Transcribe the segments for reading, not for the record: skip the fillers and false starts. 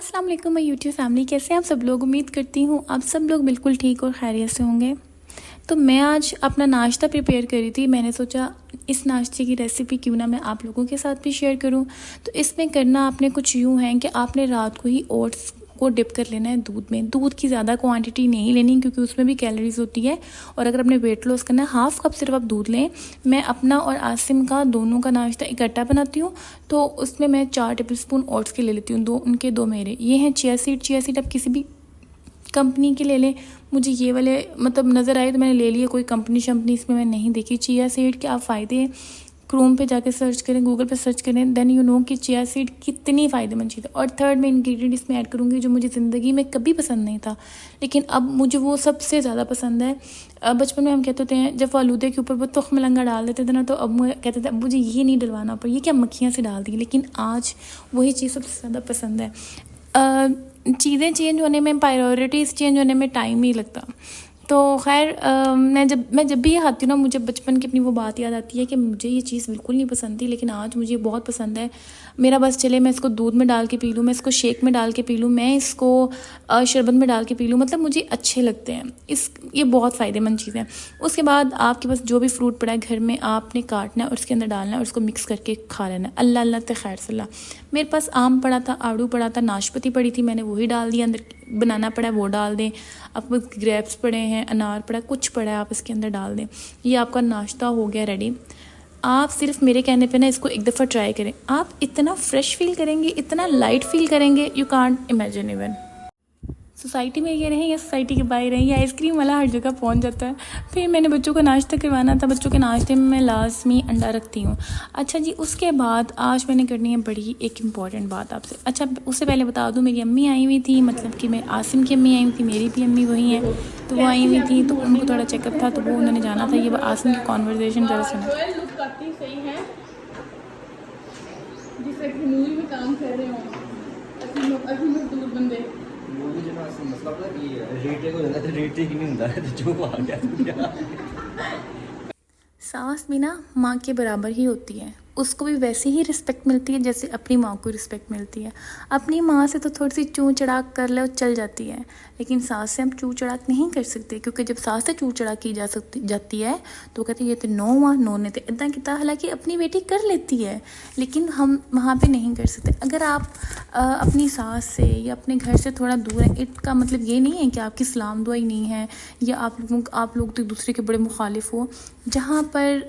अस्सलाम वालेकुम my YouTube family, कैसे हैं आप सब लोग। उम्मीद करती हूँ आप सब लोग बिल्कुल ठीक और खैरियत से होंगे। तो मैं आज अपना नाश्ता प्रिपेयर कर रही थी। मैंने सोचा इस नाश्ते की रेसिपी क्यों ना मैं आप लोगों के साथ भी शेयर करूं। तो इसमें करना आपने कुछ यूँ है कि आपने रात को ही ओट्स को डिप कर लेना है दूध में। दूध की ज़्यादा क्वांटिटी नहीं लेनी क्योंकि उसमें भी कैलोरीज होती है। और अगर अपने वेट लॉस करना है, हाफ़ कप सिर्फ आप दूध लें। मैं अपना और आसिम का दोनों का नाश्ता इकट्ठा बनाती हूँ, तो उसमें मैं 4 टेबलस्पून ओट्स के ले लेती हूँ, 2 उनके 2 मेरे। ये हैं चिया सीड। चिया सीड आप किसी भी कंपनी के ले लें। मुझे ये वाले मतलब नज़र आए तो मैंने ले लिए। कोई कंपनी शंपनी इसमें मैं नहीं देखी। चिया सीड के आप फ़ायदे क्रोम पे जाके सर्च करें, गूगल पे सर्च करें, देन यू नो कि चिया सीड कितनी फ़ायदेमंद चीज़ है। और थर्ड मैं इंग्रेडिएंट इसमें ऐड करूँगी जो मुझे ज़िंदगी में कभी पसंद नहीं था, लेकिन अब मुझे वो सबसे ज़्यादा पसंद है। बचपन में हम कहते होते हैं जब फालूदे के ऊपर वो तुख मलंगा डाल देते थे ना, तो अब मुझे कहते थे अब मुझे ये नहीं डलवाना पर ये क्या मक्खियाँ से डाल दी। लेकिन आज वही चीज़ सबसे ज़्यादा पसंद है। चीज़ें चेंज होने में, प्रायोरिटीज़ चेंज होने में टाइम ही लगता। तो खैर मैं जब भी ये खाती हूँ ना, मुझे बचपन की अपनी वो बात याद आती है कि मुझे ये चीज़ बिल्कुल नहीं पसंद थी, लेकिन आज मुझे बहुत पसंद है। मेरा बस चले मैं इसको दूध में डाल के पी लूँ, मैं इसको शेक में डाल के पी लूँ, मैं इसको शरबत में डाल के पी लूँ, मतलब मुझे अच्छे लगते हैं। ये बहुत फ़ायदेमंद चीज़ है। उसके बाद आपके पास जो भी फ्रूट पड़ा है घर में, आपने काटना है और उसके अंदर डालना है और उसको मिक्स करके खा लेना है। अल्लाह अल्लाह ते खैर सल्ला। मेरे पास आम पड़ा था, आड़ू पड़ा था, नाशपाती पड़ी थी, मैंने वही डाल दिया अंदर। बनाना पड़ा है वो डाल दें। आपके पास ग्रेप्स पड़े हैं, अनार पड़ा है, कुछ पड़ा है, आप इसके अंदर डाल दें। ये आपका नाश्ता हो गया रेडी। आप सिर्फ मेरे कहने पे ना इसको एक दफ़ा ट्राई करें। आप इतना फ्रेश फील करेंगे, इतना लाइट फील करेंगे, you can't imagine even. Society में ये रहें या सोसाइटी के बाहर रहें, या आइसक्रीम वाला हर जगह पहुंच जाता है। फिर मैंने बच्चों का नाश्ता करवाना था, बच्चों के नाश्ते में मैं लाजमी अंडा रखती हूँ। अच्छा जी, उसके बाद आज मैंने करनी है बड़ी एक इम्पॉर्टेंट बात आपसे। अच्छा, उससे पहले बता दूँ मेरी अम्मी आई हुई थी, मतलब कि मेरे आसिम की अम्मी आई हुई थी, मेरी भी अम्मी वही हैं, तो वो आई हुई थी, तो उनको थोड़ा चेकअप था, तो वो उन्होंने जाना था। ये आसिम की कॉन्वर्जेसन ज़रा सुना। जिससे कि मूवी में काम कर रहे हो अभी दूर बंदे मूवी जो ना असल मसला पता की है, रेटिंग हो जाता है, रेटिंग नहीं होता है, तो जो आ गया सास भी ना माँ के बराबर ही होती है, उसको भी वैसे ही रिस्पेक्ट मिलती है जैसे अपनी माँ को रिस्पेक्ट मिलती है। अपनी माँ से तो थोड़ी सी चूँ चढ़ाक कर ले और चल जाती है, लेकिन सास से हम चूँ चढ़ाक नहीं कर सकते, क्योंकि जब सास से चूँ चढ़ाक की जाती है तो कहते ये तो नो ने तो इतना किया। हालांकि अपनी बेटी कर लेती है, लेकिन हम वहाँ पे नहीं कर सकते। अगर आप अपनी सास से या अपने घर से थोड़ा दूर है, इसका मतलब ये नहीं है कि आपकी सलाम दुआई नहीं है या आप लोग तो एक दूसरे के बड़े मुखालिफ हो। जहाँ पर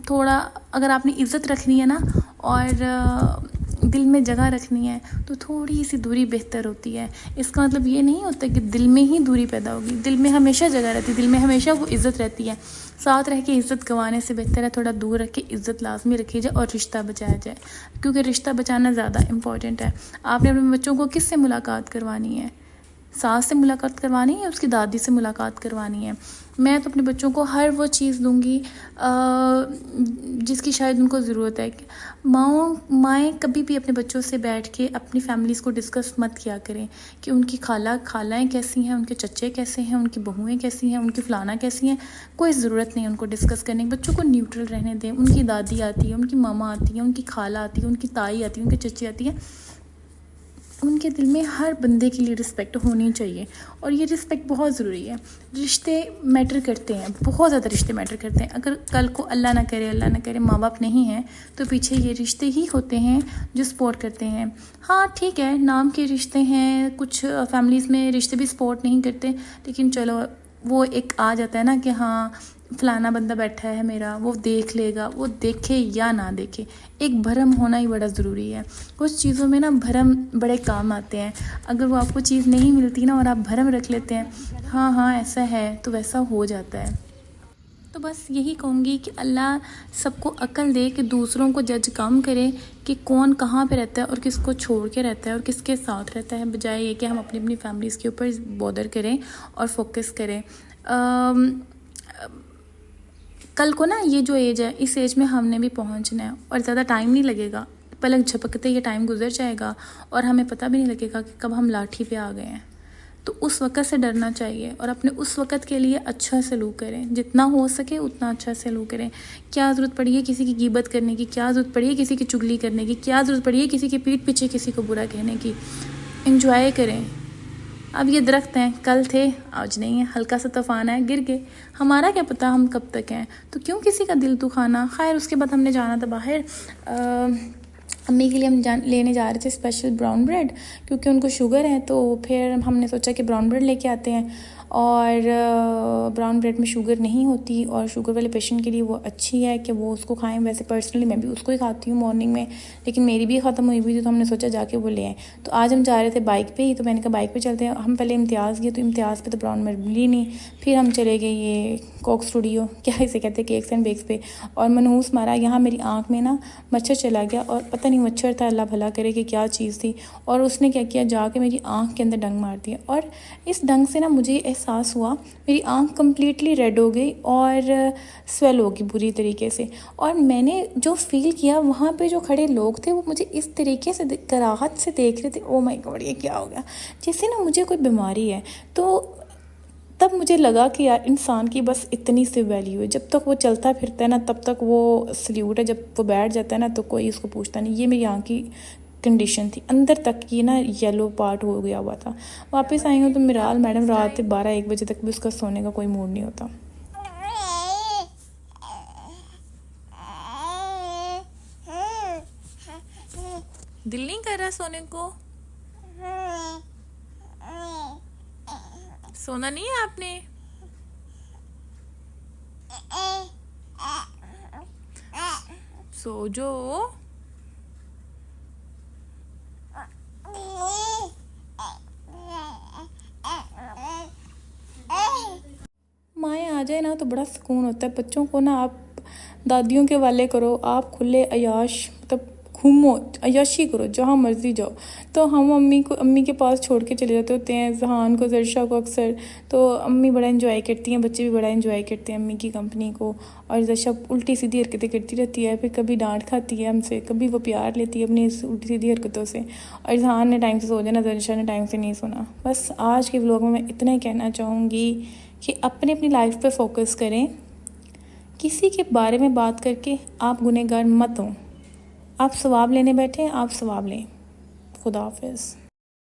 थोड़ा अगर आपने इज़्ज़त रखनी है ना और दिल में जगह रखनी है, तो थोड़ी सी दूरी बेहतर होती है। इसका मतलब ये नहीं होता कि दिल में ही दूरी पैदा होगी। दिल में हमेशा जगह रहती है, दिल में हमेशा वो इज़्ज़त रहती है। साथ रह के इज़्ज़त गंवाने से बेहतर है थोड़ा दूर रख के इज़्ज़त लाजमी रखी जाए और रिश्ता बचाया जाए, क्योंकि रिश्ता बचाना ज़्यादा इम्पॉर्टेंट है। आपने अपने बच्चों को किससे मुलाकात करवानी है? सास से मुलाकात करवानी है या उसकी दादी से मुलाकात करवानी है? मैं तो अपने बच्चों को हर वो चीज़ दूंगी जिसकी शायद उनको ज़रूरत है। माएँ कभी भी अपने बच्चों से बैठ के अपनी फैमिलीज़ को डिस्कस मत किया करें कि उनकी खालाएँ कैसी हैं, उनके चच्चे कैसे हैं, उनकी बहुएँ कैसी हैं, उनकी फलाना कैसी हैं। कोई ज़रूरत नहीं है उनको डिस्कस करने की। बच्चों को न्यूट्रल रहने दें। उनकी दादी आती है, उनकी मामा आती है, उनकी खाला आती है, उनकी ताई आती है, उनके चच्चे आती है। उनके दिल में हर बंदे के लिए रिस्पेक्ट होनी चाहिए, और ये रिस्पेक्ट बहुत ज़रूरी है। रिश्ते मैटर करते हैं, बहुत ज़्यादा रिश्ते मैटर करते हैं। अगर कल को अल्लाह ना करे माँ बाप नहीं हैं, तो पीछे ये रिश्ते ही होते हैं जो सपोर्ट करते हैं। हाँ ठीक है, नाम के रिश्ते हैं, कुछ फैमिलीज़ में रिश्ते भी सपोर्ट नहीं करते, लेकिन चलो वो एक आ जाता है ना कि हाँ फलाना बंदा बैठा है मेरा, वो देख लेगा। वो देखे या ना देखे, एक भरम होना ही बड़ा ज़रूरी है। कुछ चीज़ों में ना भरम बड़े काम आते हैं। अगर वो आपको चीज़ नहीं मिलती ना और आप भरम रख लेते हैं, हाँ ऐसा है, तो वैसा हो जाता है। तो बस यही कहूँगी कि अल्लाह सबको अक्ल दे कि दूसरों को जज कम करे कि कौन कहाँ पे रहता है और किसको छोड़ के रहता है और किसके साथ रहता है, बजाय ये कि हम अपनी फैमिलीज़ के ऊपर बॉदर करें और फोकस करें। कल को ना ये जो एज है, इस एज में हमने भी पहुंचना है और ज़्यादा टाइम नहीं लगेगा। पलक झपकते ये टाइम गुजर जाएगा और हमें पता भी नहीं लगेगा कि कब हम लाठी पे आ गए हैं। तो उस वक़्त से डरना चाहिए और अपने उस वक़्त के लिए अच्छा सलूक करें, जितना हो सके उतना अच्छा सलूक करें। क्या ज़रूरत पड़ी है किसी की गीबत करने की, क्या ज़रूरत पड़ी है किसी की चुगली करने की, क्या ज़रूरत पड़ी है किसी की पीठ पीछे किसी को बुरा कहने की। एंजॉय करें। अब ये दरख्त हैं, कल थे आज नहीं है, हल्का सा तूफान है गिर गए, हमारा क्या पता हम कब तक हैं, तो क्यों किसी का दिल दुखाना। खैर उसके बाद हमने जाना था बाहर, अम्मी के लिए हम लेने जा रहे थे स्पेशल ब्राउन ब्रेड, क्योंकि उनको शुगर है। तो फिर हमने सोचा कि ब्राउन ब्रेड लेके आते हैं, और ब्राउन ब्रेड में शुगर नहीं होती और शुगर वाले पेशेंट के लिए वो अच्छी है कि वो उसको खाएं। वैसे पर्सनली मैं भी उसको ही खाती हूँ मॉर्निंग में, लेकिन मेरी भी ख़त्म हुई हुई थी, तो हमने सोचा जाके वो ले आएँ। तो आज हम जा रहे थे बाइक पे ही, तो मैंने कहा बाइक पे चलते हैं। हम पहले इम्तियाज़ गए, तो इम्तियाज़ पे तो ब्राउन ब्रेड मिली नहीं। फिर हम चले गए ये कोक स्टूडियो, क्या इसे कहते हैं, केक्स एंड बेक्स पे, और मनहूस मारा। यहाँ मेरी आँख में ना मच्छर चला गया, और पता नहीं मच्छर था, अल्लाह भला करे कि क्या चीज़ थी, और उसने क्या किया, जाके मेरी आँख के अंदर डंग मार दिया। और इस डंग से ना मुझे एहसास हुआ, मेरी आँख कम्प्लीटली रेड हो गई और स्वेल हो गई बुरी तरीके से। और मैंने जो फ़ील किया, वहाँ पे जो खड़े लोग थे वो मुझे इस तरीके से कराहत से देख रहे थे, ओ माय गॉड ये क्या हो गया, जैसे ना मुझे कोई बीमारी है। तो तब मुझे लगा कि यार इंसान की बस इतनी सी वैल्यू है, जब तक वो चलता फिरता है ना तब तक वो सल्यूट है, जब वो बैठ जाता है ना तो कोई उसको पूछता नहीं। ये मेरी आँख की कंडीशन थी, अंदर तक की ना येलो पार्ट हो गया हुआ था। वापस आई हूँ तो मिराल मैडम रात 12-1 बजे तक भी उसका सोने का कोई मूड नहीं होता। दिल नहीं कर रहा सोने को, सोना नहीं है आपने? सो जो माएँ आ जाए ना तो बड़ा सुकून होता है। बच्चों को ना आप दादियों के वाले करो, आप खुले अयाश मतलब घूमो, अयाशी करो, जहाँ मर्ज़ी जाओ। तो हम अम्मी के पास छोड़ के चले जाते होते हैं, जहान को, जरशा को अक्सर। तो अम्मी बड़ा एंजॉय करती हैं, बच्चे भी बड़ा एंजॉय करते हैं अम्मी की कंपनी को। और जरशा उल्टी सीधी हरकतें करती रहती है, फिर कभी डांट खाती है हमसे, कभी वो प्यार लेती है अपनी इस उल्टी सीधी हरकतों से। और जहान ने टाइम से सो जाना, जरशा ने टाइम से नहीं सोना। बस आज के व्लॉग में मैं इतना ही कहना चाहूँगी कि अपनी लाइफ पे फोकस करें। किसी के बारे में बात करके आप गुनहगार मत हो। आप सवाब लेने बैठे, आप सवाब लें। खुदा हाफिज़।